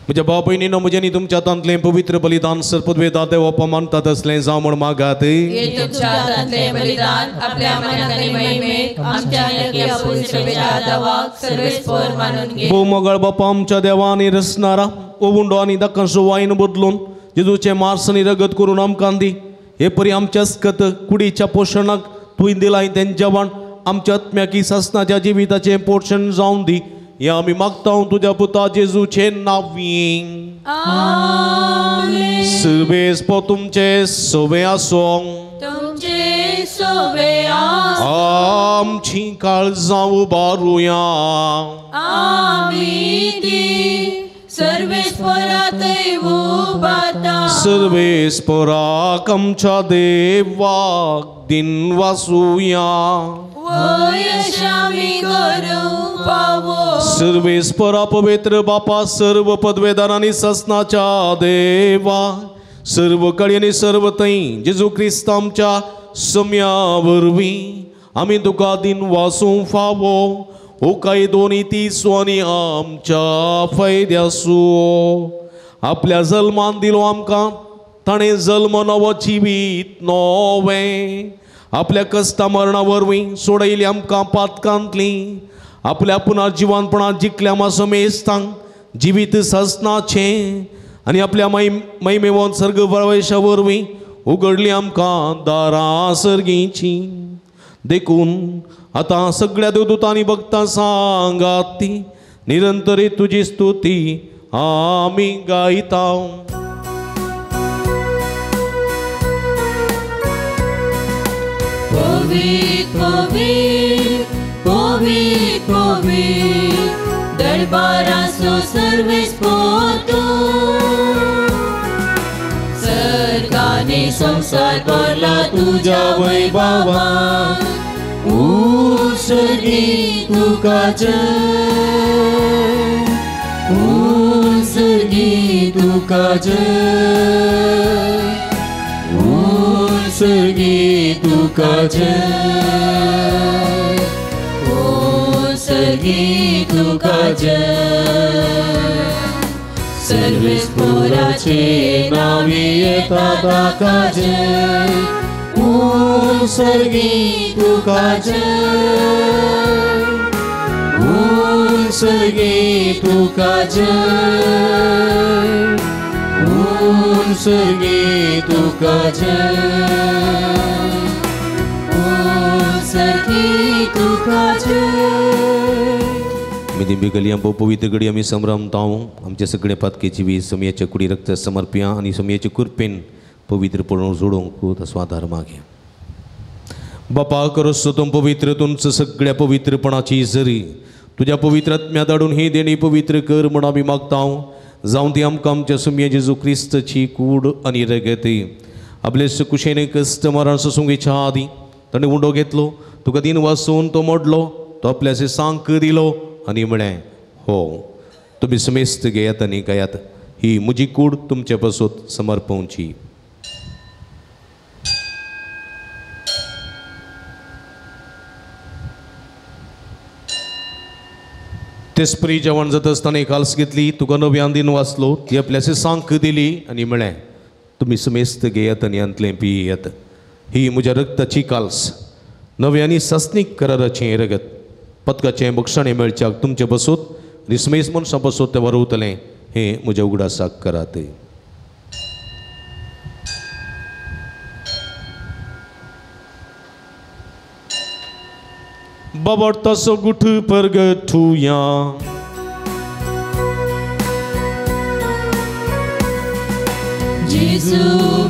म्हज्या भाव भयणीनो म्हज्यानी तुमच्या हातांतलें पवित्र बलिदान सर्पद्वेदा देव अपमानतात असलें जावं म्हण मागात. हे तुमच्या हातांतलें बलिदान आपल्या मनात आनी महिमेक आमच्या नक्की पवित्र सेवेच्या दावाक सर्वेस्पर मानून घे. भोवमोगाळ बापा आमच्या देवानी रचणारा ओवुंडो आनी दाकांचो वायन बदलून जेजूचे मांस आनी रगत करून आमकां दी. हे परी आमच्या स्कत कुडीच्या पोशणाक तुवें दिलाय तें जेवण आमच्या आत्म्याकी सासनाच्या जिविताचें पोषण जावन दी. हे आमी मागता तुज्या पुता जेजूचे नांवीं. आमेन. सर्वेस्पर तुमचे सोवे आसूं. तुमचे सोवे आसूं. आमची काळजां उबारुया. आमी ती सर्वेस्परांतय उबारता. सर्वेस्पराक आमच्या देवाक दिन वासुया. वयश आमी करूं पावो. सर्वेस्परा पवित्र बापा सर्व पदवेदार आनी ससनाच्या देवा सर्व कळी आनी सर्व थंय जेजू क्रिस्त आमच्या सम्या वरवीं आमी तुका दिन वासूं फावो. ओ काय दोनी तीस आनी आमच्या फायद्यासो आपल्या जल्मान दिलो आमकां ताणें जल्म नवो जिवीत नोवें आपल्या कश्टा मरणा वरवीं सोडयली आमकां पातकांतली. आपल्या पुनर्जिवानपणांत जिखल्या मासो मेस्तांक जिवीत ससनाचें आनी आपल्या महिमेवंत सर्ग प्रवेशा वरवीं उगडली आमकां दारां सर्गीची. देखून आतां सगळ्या देवदूतांनी भक्तां सांगात ती निरंतरी तुजी स्तुती आमी गायता. पवित्र पवित्र पवित्र पवित्र दरबाराचो सर्वेस्पर तूं. सर्गाने संसार भरला तुज्या वैभवान. उत्सर्गी तुका जय. उत्सर्गी तुका जय. उत्सर्गी तुका जय. उत्सर्गी तुका जय. सर्वेस्पराचे नावी येता ताका जय. उत्सर्गी तुका जय. उत्सर्गी तुका जय. उत्सर्गी तुका जय. उत्सर्गी तुका जय. मिदी बिगली आम पवित्र गडी आमी संभ्रमता आमचे सगळे पातकेची वी समयाच्या कुडी रक्त समर्पिया आनी समयाचे कुरपेन पवित्र पळोवन जोडूंक स्वाधार मागे. बापा करस तुम पवित्र तुमचं सगळ्या पवित्रपणाची जरी तुझ्या पवित्र आत्म्या धाडून ही देणी पवित्र कर म्हण आमी मागता. जावं ती आमकां आमच्या सुम्य जेजू क्रिस्तची कूड आनी रगत आपले कुशेन कश्ट मरण सोसूंक आदी ताणें उंडो घेतलो तुका दिन वाचून तो मोडलो तो आपल्या सांक दिलो आनी म्हळें हो तुमी समेस्त घेयात आनी गायात. ही म्हजी कूड तुमचे पासून समर्पवची. तेसपरी जेवण जाता आसतना एक हाल्स घेतली तुका नव्यान दिन वाचलो ती आपल्याची सांक दिली आनी म्हळें तुमी समेस्त घेयात आनी अंतलें पियेयात. ही म्हज्या रक्ताची काल्स नव्यांनी सस्नीक कराराचें रगत पदकाचें बक्षणें मेळच्याक तुमचे बसूत आनी समेस्त मनशां बसूत तें वरवतलें हें म्हज्या उगडासाक करात. Babortaso gutu pergetuya जेजू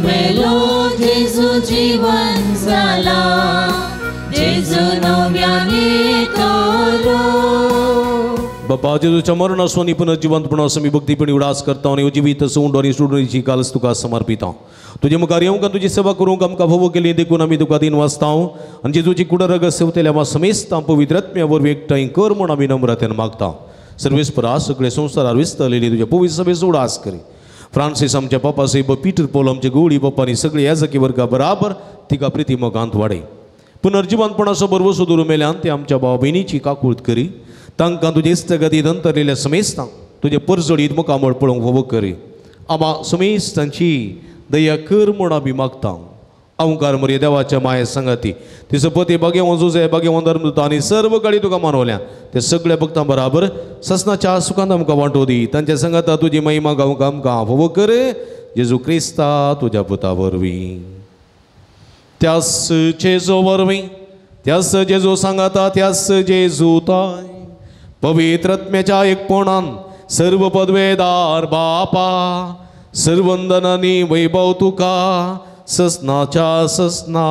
मेलो जेजू जीवन जाला जेजू नव्याने येतलो. बापा जेजूच्या मरणासो पुनर्जिवंतपणासो मी भक्तीपणी उडास करता आनी जिवीत सोंड आनी सोडणीची काल्स तुका समर्पिता. तुजे मुखार येवंक तुजी सेवा करूंक आमकां फोव केली देखून आमी तुका दिन वाचता आनी जेजूची कुडा रगत सेवतल्या वा समेस्त पवित्र आत्म्या वरवीं एकठांय कर म्हूण आमी नम्रतेन मागता. सर्वेस्परा सगळे संवसारार विस्तरलेली तुज्या पवित्र सभेचो उडास करी. फ्रांसीस आमच्या पापा साहेब पीटर पॉल आमचे गवळी बापानी सगळे ह्या जाकी वर्गा बराबर तिका प्रिती मोगांत वाडय. पुनर्जिवंतपणाचो बरवसो दवरून मेल्यान ते आमच्या भाव भयणीची काकूळट करी. तांकां तुजे इश्ट गतींत अंतरलेल्या समेस्तांक तुझे परजोडीत मुखार म्हण पळोवंक फावो कर आमा समेस्तांची दया कर म्हूण आमी मागता अवंकार मरे देवाच्या माये संगती तिचो पती भगवान जुजे भगवान धर्मदूत आनी सर्व काळी तुका मानवल्या ते सगळे भक्तां बराबर ससनाच्या सुखांत आमकां वांटो दी तांच्या संगता तुजी महिमा गावंक आमकां फावो कर जेजू क्रिस्ता तुज्या पुता वरवीं त्यास जेजू वरवीं त्यास जेजू सांगाता त्यास जेजू ताय पवित्र आत्म्याच्या एकपणान सर्व पदवेदार बापा सर्वंदनांनी वैभव तुका ससनाच्या ससना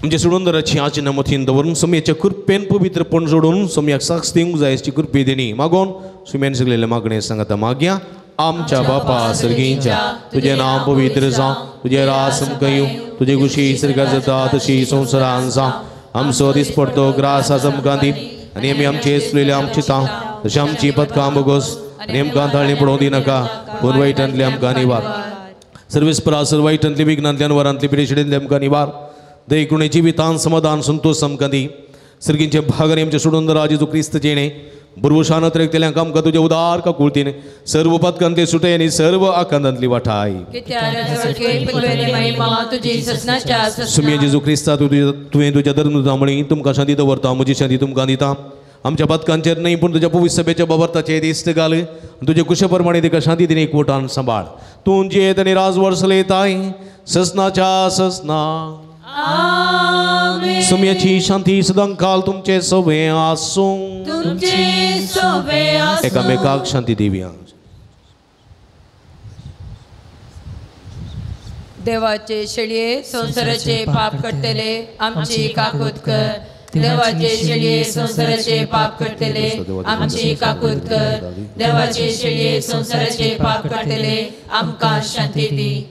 म्हणजे सुडोंदराची आचिना मथीन दवरून समयाच्या कृपेन पवित्रपण जोडून समयाक साक्ष दिवंक जाय अशी कृपे देणी मागोन सुम्यान सगळेले मागणे सांगता मागया आमच्या बापा सर्गींच्या तुझे नाम पवित्र जावं तुझे रास आमकां येवं तुझे कुशी सर्गार जाता तशी संवसारान जावं आमचो दीस पडतो ग्रास आज आमकां दी आनी आमी आमचे चुकलेले आमची तां तशी आमची पदकां बोगोस आनी आमकां ताळणी पडोवंक दिनाका पूण वायटांतली आमकां निवार सर्वेस्परा सर्व वायटांतली विघ्नांतल्यान वरांतली पिडेशिडेंतली आमकां निवार दय करुणे जिवितान समाधान संतोष आमकां दी सर्गींचे भागाने आमचे सोडून राजेजू क्रिस्त जेणे बुरवशान त्रेकतेल्यांक आमकां तुजे उदार काकुळतीन सर्व पदकांतले सुटय आनी सर्व आकांतांतली वाठाय सुमये जेजू क्रिस्ता तुवें तुज्या धर्मदूतामणी तुमकां शांती दवरता म्हजी शांती तुमकां दिता आमच्या पदकांचेर न्हय पूण तुज्या पवित्र सभेच्या बाबर्ताचेर दिश्ट घाल तुजे कुशे प्रमाणे तिका शांती दिन एकवटान सांबाळ तूं जेत आनी राजवड चलयताय ससनाच्या ससना सुमयाची शांती सदां काल तुमचे सोबे आसूं एकामेकाक शांती दिवया देवाचे शेळये संसाराचे पाप करतले आमची काकूत कर देवाचे शेळये संसाराचे पाप करतले आमची काकूत कर देवाचे शेळये संसाराचे पाप करतले आमकां शांती दी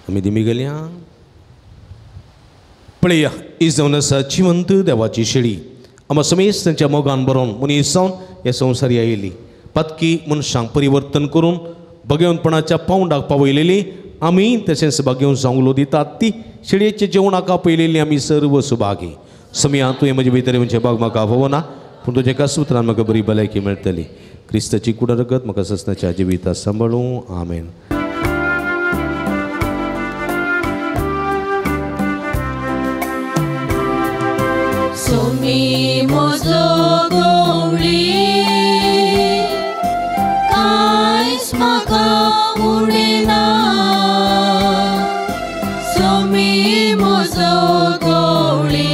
आमी दिमी गेल्या पळया ही जावन आसा जिवंत देवाची शेळी आमी समेस्त तांच्या मोगान बरोवन मनीस जावन हे संवसारी आयिल्ली पत्की मनशांक परिवर्तन करून भगवंतपणाच्या पावंडाक पावयलेली आमी तशेंच भाग्यवंत जावंक दितात ती शेळयेच्या जेवणाक पयलेली आमी सर्व सुभागी समया तुवें म्हजे भितर म्हणजे भाग म्हाका फावो ना पूण तुज्या एका सुत्रान म्हाका बरी भलायकी मेळटली क्रिस्ताची कुडरगत म्हाका ससनाच्या जिवितांत सांबाळूं आमेन सोमी मोजो गवळी कांयच म्हाका उडीना सोमी मोजो गवळी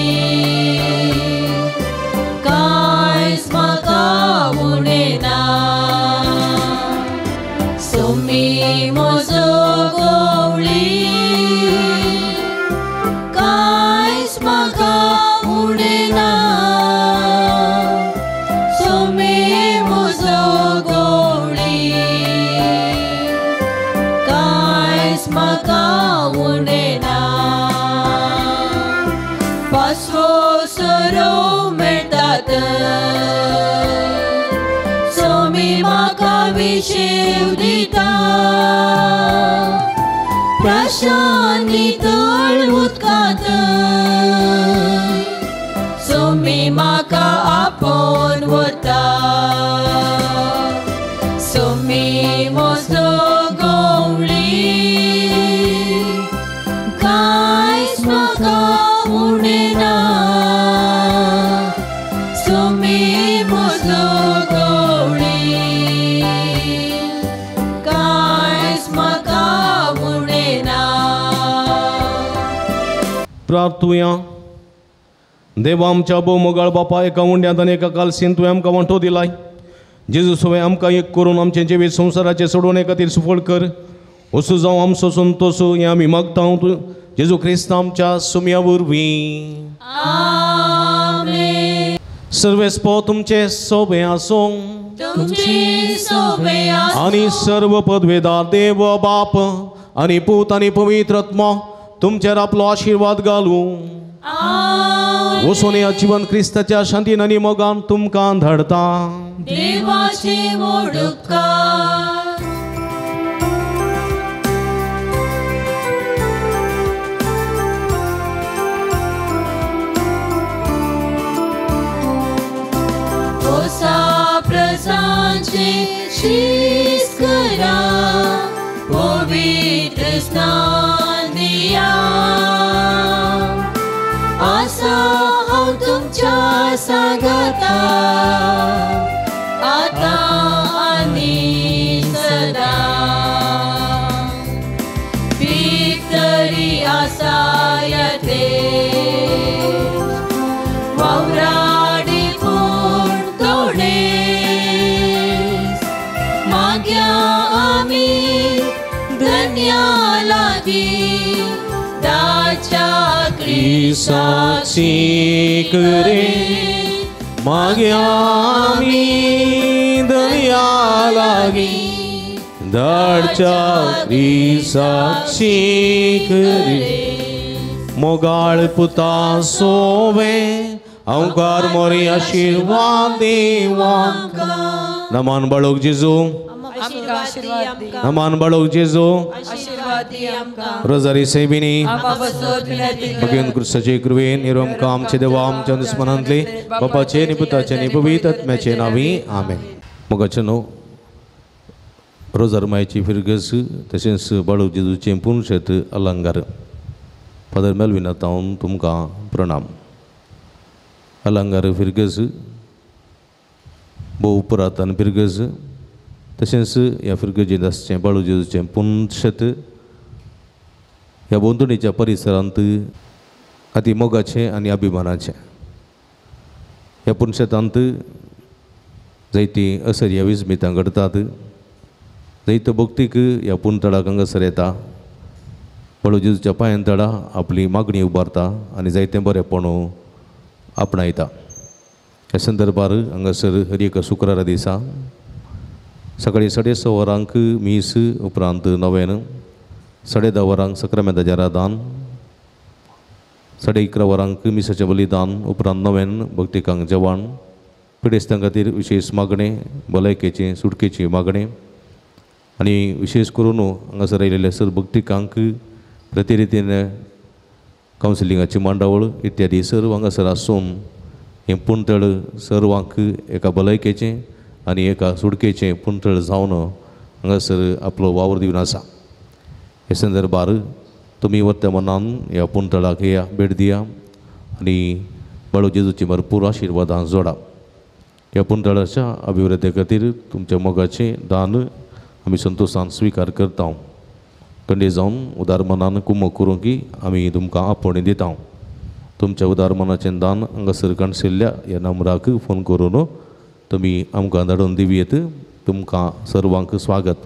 कांयच म्हाका उडीना सोमी मोजो गवळी कांयच म्हाका उडीना सोमी मोजो गवळी कांयच म्हाका उडीना पासवो सरो मेळटात सोमी म्हाका विशेव दिता प्रशांती तळ उदकांत सोमी म्हाका आपोवन व्हरता सोमी मोजो गवळी कांयच म्हाका उडीना सोमी मोजो गवळी कांयच म्हाका उडीना प्रार्थुया देवा आमच्या मोगाळ बापा एका उंड्यांत आनी एका कालसीन तुवें आमकां वांटो दिलाय जेजू सोबे आमकां एक करून आमचे जिवीत संवसाराचे सोडोवणे खातीर सुफळ कर असो जावं आमचो संतोष हें आमी मागता तूं जेजू क्रिस्त आमच्या सुमया वरवीं आमेन सर्वेस्पो तुमचे सोबे आसूं तुमची सोबे आनी सर्व पदवेदार देव बाप आनी पूत आनी पवित्र आत्मा तुमचेर आपलो आशिर्वाद घालूं वसोने जीवन क्रिस्ताच्या शांतीन आनी मोगान तुमकां धाडता देवाचे मोडुपकार पवित्र स्नान दिया आसा हांव तुमच्या सांगता आता आनी सदा victory आसा येते वावराडी पूण तोडे माग्या आमी धन्या लागी दाच्या क्रिसाची करे माग्या आमी धन्या लागी दाच्या क्रिसाची करे मोगाळ पुता सोवे अवकार मोरी आशीर्वाद देवांक नमान बाळोक जेजू नमान बाळोक जेजू रोजारी सेविनी भगवान कृष्णाचे कृपेन निरम कामचे देवा आमच्या दुस्मनांतले बापाचे निपुताचे निपवित आत्म्याचे नावी आमेन मोगाचे नो रोजार मायची फिरगस तशेंच बाळोक जेजूचे पुनशेत अलंकार फादर मेलविना तावन तुमकां प्रणाम अलंकार फिरगस भोव पुरातन फिरगस तशेंच ह्या फिरगजीदासचें बाळू जेजूचें पुनशेत ह्या बोंदणीच्या परिसरांत अति मोगाचें आनी अभिमानाचें ह्या पुनशेतांत जायतीं असर्या विस्मितां घडटात जायत्यो भक्तीक ह्या पुनतळाक हांगासर येता बाळू जेजूच्या पांयांतळा आपली मागणी उबारता आनी जायतें बरेंपण आपणायता ह्या संदर्भार हांगासर हर एक शुक्रारा दिसा सकाळीं 6:30 वरांक मीस उपरांत नवेन 10:30 वरांक सक्रामेंताचें आराधन 11:30 वरांक मिसाचें बलिदान उपरांत नवेन भक्तिकांक जेवण पिडेस्तां खातीर विशेश मागणें भलायकेचें सुटकेची मागणें आनी विशेश करून हांगासर आयिल्ल्या सर भक्तिकांक प्रतिरितीन कावन्सिलिंगाची मांडावळ इत्यादी सर्व हांगासर आसून हें पुणतळ सर्वांक एका भलायकेचें आनी एका सुटकेचें पुणतळ जावन हांगासर आपलो वावर दिवन आसा हे संदर्भार तुमी वर्तमानान ह्या पुणतळाक येया भेट दिया आनी बाळू जेजूची भरपूर आशिर्वादां जोडा ह्या पुणतळाच्या अभिवृद्धी खातीर तुमच्या मोगाचें दान आमी संतोशान स्विकार करता कंडे जावन उदार मनान कुमक करूं की आमी तुमकां आपोवणें दिता तुमच्या उदार मनाचें दान हांगासर कणसिल्ल्या ह्या नंबराक फोन करून तुमी आमकां धाडून दिवयेत तुमकां सर्वांक स्वागत.